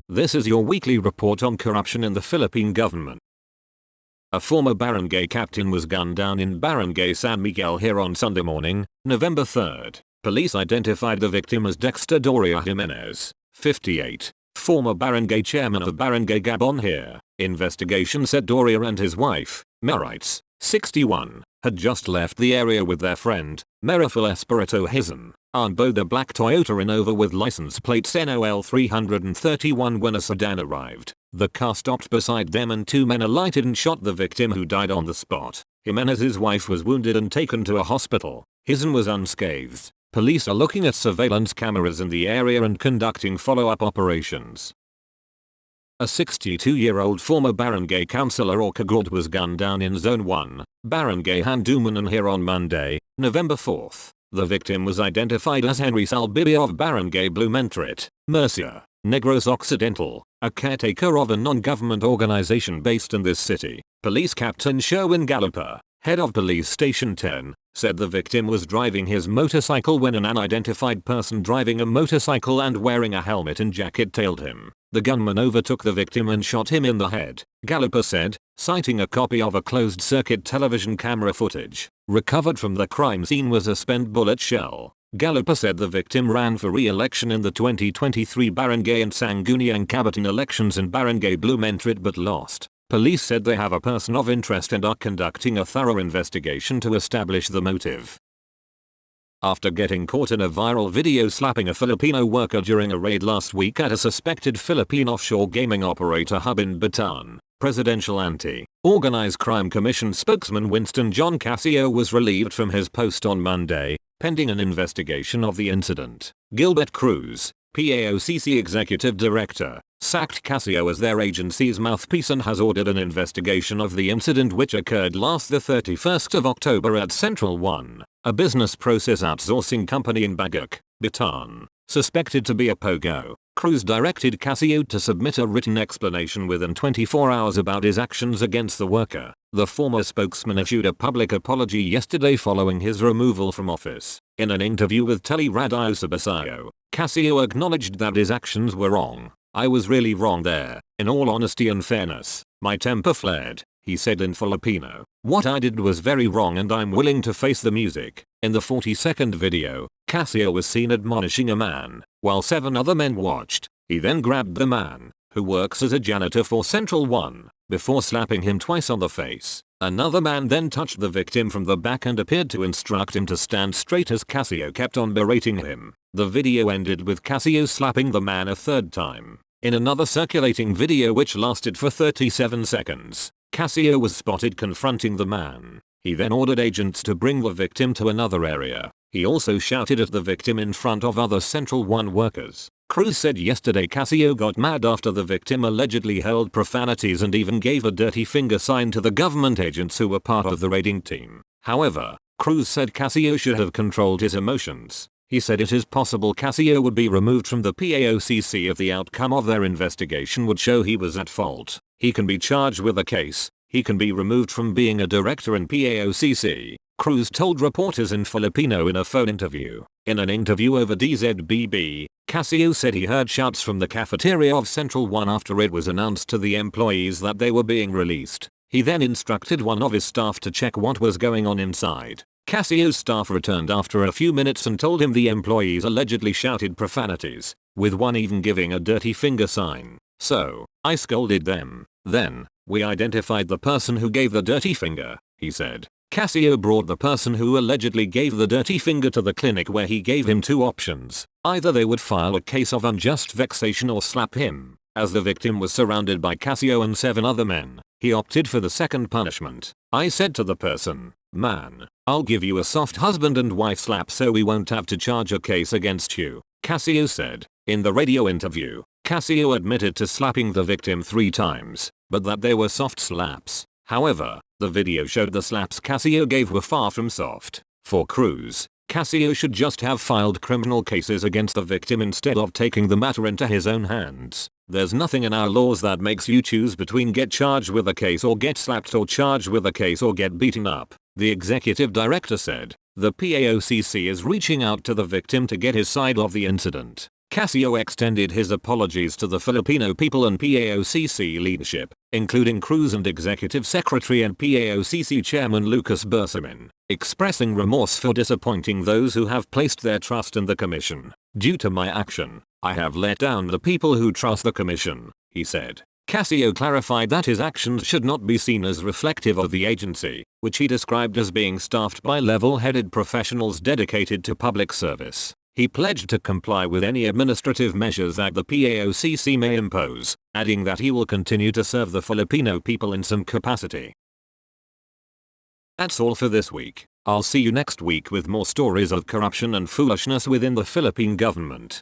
This is your weekly report on corruption in the Philippine government. A former barangay captain was gunned down in Barangay San Miguel here on Sunday morning, November 3rd. Police identified the victim as Dexter Doria Jimenez, 58, former barangay chairman of Barangay Gabon here. Investigation said Doria and his wife, Marites, 61, had just left the area with their friend, Marifel Espirito Hizon, on board a black Toyota Innova with license plates NOL 331 when a sedan arrived. The car stopped beside them and two men alighted and shot the victim, who died on the spot. Jimenez's wife was wounded and taken to a hospital. Hizon was unscathed. Police are looking at surveillance cameras in the area and conducting follow-up operations. A 62-year-old former barangay councillor or Kagord was gunned down in Zone 1, Barangay Handumanan here on Monday, November 4th. The victim was identified as Henry Salbibia of Barangay Blumentritt, Murcia, Negros Occidental, a caretaker of a non-government organization based in this city. Police Captain Sherwin Galloper, head of Police Station 10, said the victim was driving his motorcycle when an unidentified person driving a motorcycle and wearing a helmet and jacket tailed him. The gunman overtook the victim and shot him in the head, Galloper said, citing a copy of a closed-circuit television camera footage. Recovered from the crime scene was a spent bullet shell. Galloper said the victim ran for re-election in the 2023 Barangay and Sangguniang Kabataan elections in Barangay Blumentritt but lost. Police said they have a person of interest and are conducting a thorough investigation to establish the motive. After getting caught in a viral video slapping a Filipino worker during a raid last week at a suspected Philippine offshore gaming operator hub in Bataan, Presidential Anti-Organized Crime Commission spokesman Winston John Casio was relieved from his post on Monday, pending an investigation of the incident. Gilbert Cruz, PAOCC Executive Director, sacked Casio as their agency's mouthpiece and has ordered an investigation of the incident, which occurred last the 31st of October at Central One, a business process outsourcing company in Bagok, Bataan, suspected to be a POGO. Cruz directed Casio to submit a written explanation within 24 hours about his actions against the worker. The former spokesman issued a public apology yesterday following his removal from office. In an interview with Teleradio Sabasayo, Casio acknowledged that his actions were wrong. "I was really wrong there. In all honesty and fairness, my temper flared," he said in Filipino. "What I did was very wrong and I'm willing to face the music." In the 40-second video, Casio was seen admonishing a man, while 7 other men watched. He then grabbed the man, who works as a janitor for Central One, before slapping him twice on the face. Another man then touched the victim from the back and appeared to instruct him to stand straight as Casio kept on berating him. The video ended with Casio slapping the man a 3rd time. In another circulating video which lasted for 37 seconds, Casio was spotted confronting the man. He then ordered agents to bring the victim to another area. He also shouted at the victim in front of other Central One workers. Cruz said yesterday Casio got mad after the victim allegedly hurled profanities and even gave a dirty finger sign to the government agents who were part of the raiding team. However, Cruz said Casio should have controlled his emotions. He said it is possible Casio would be removed from the PAOCC if the outcome of their investigation would show he was at fault. He can be charged with a case. He can be removed from being a director in PAOCC, Cruz told reporters in Filipino in a phone interview. In an interview over DZBB, Casio said he heard shouts from the cafeteria of Central One after it was announced to the employees that they were being released. He then instructed one of his staff to check what was going on inside. Casio's staff returned after a few minutes and told him the employees allegedly shouted profanities, with one even giving a dirty finger sign. "So, I scolded them. Then, we identified the person who gave the dirty finger," he said. Casio brought the person who allegedly gave the dirty finger to the clinic, where he gave him 2 options. Either they would file a case of unjust vexation or slap him. As the victim was surrounded by Casio and 7 other men, he opted for the second punishment. "I said to the person, 'Man, I'll give you a soft husband and wife slap so we won't have to charge a case against you,'" Casio said. In the radio interview, Casio admitted to slapping the victim 3 times, but that they were soft slaps. However, the video showed the slaps Casio gave were far from soft. For Cruz, Casio should just have filed criminal cases against the victim instead of taking the matter into his own hands. "There's nothing in our laws that makes you choose between get charged with a case or get slapped or charged with a case or get beaten up," The executive director said, "The PAOCC is reaching out to the victim to get his side of the incident." Casio extended his apologies to the Filipino people and PAOCC leadership, including Cruz and Executive Secretary and PAOCC Chairman Lucas Bersamin, expressing remorse for disappointing those who have placed their trust in the commission. "Due to my action, I have let down the people who trust the commission," he said. Casio clarified that his actions should not be seen as reflective of the agency, which he described as being staffed by level-headed professionals dedicated to public service. He pledged to comply with any administrative measures that the PAOCC may impose, adding that he will continue to serve the Filipino people in some capacity. That's all for this week. I'll see you next week with more stories of corruption and foolishness within the Philippine government.